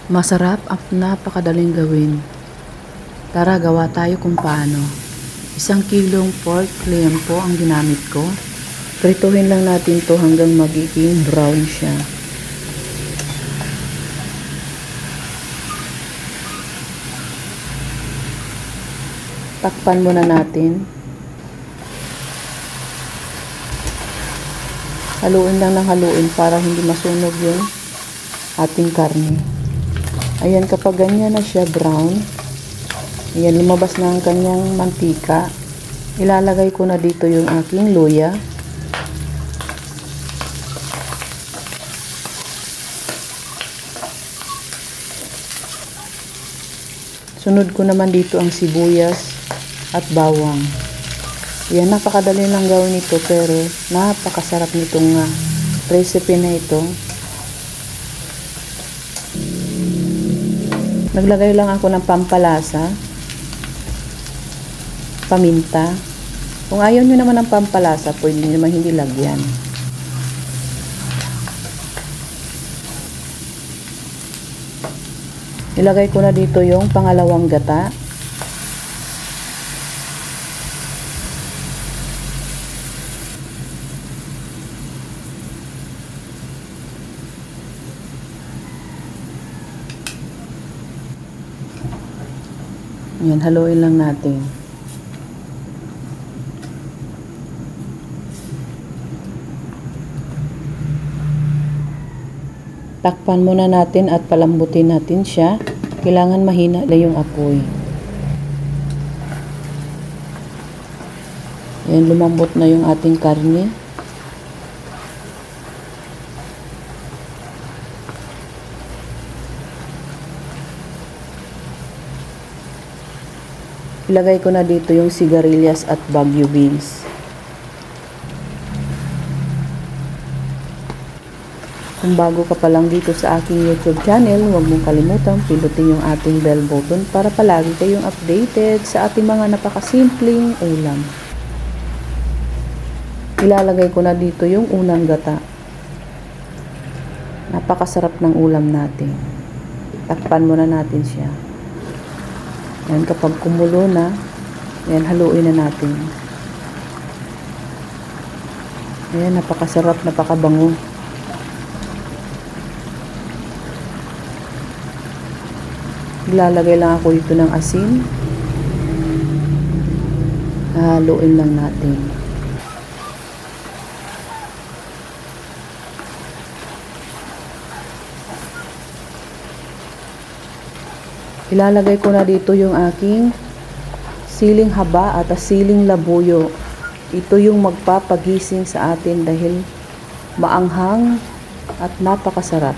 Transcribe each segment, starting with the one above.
Masarap at napakadaling gawin. Tara, gawa tayo kung paano. 1 kilong pork liempo ang ginamit ko. Prituhin lang natin to hanggang magiging brown siya. Takpan muna natin. Haluin lang ng haluin para hindi masunog yung ating karne. Ayan, kapag ganyan na siya brown, ayan, lumabas na ang kanyang mantika. Ilalagay ko na dito yung aking luya. Sunod ko naman dito ang sibuyas at bawang. Ayan, napakadali lang gawin ito pero napakasarap nitong recipe na ito. Naglagay lang ako ng pampalasa, paminta. Kung ayaw nyo naman ng pampalasa, pwede nyo naman hindi lagyan. Ilagay ko na dito yung pangalawang gata. Yan, haluin lang natin. Takpan muna natin at palambutin natin siya. Kailangan mahina na yung apoy. Yan, lumambot na yung ating karne. Ilagay ko na dito yung sigarilyas at Baguio beans. Kung bago ka pa lang dito sa aking YouTube channel, huwag mong kalimutang pindutin yung ating bell button para palagi kayong updated sa ating mga napakasimpleng ulam. Ilalagay ko na dito yung unang gata. Napakasarap ng ulam natin. Takpan muna natin siya. Yan, kapag kumulo na, yan, haluin na natin. Ayan, napakasarap, napakabango. Ilalagay lang ako dito ng asin. Haluin lang natin. Ilalagay ko na dito yung aking siling haba at siling labuyo. Ito yung magpapagising sa atin dahil maanghang at napakasarap.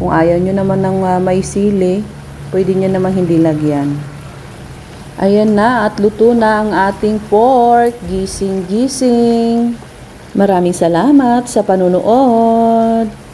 Kung ayaw nyo naman ng may sili, pwede nyo naman hindi lagyan. Ayan na at luto na ang ating pork. Gising-gising. Maraming salamat sa panunood.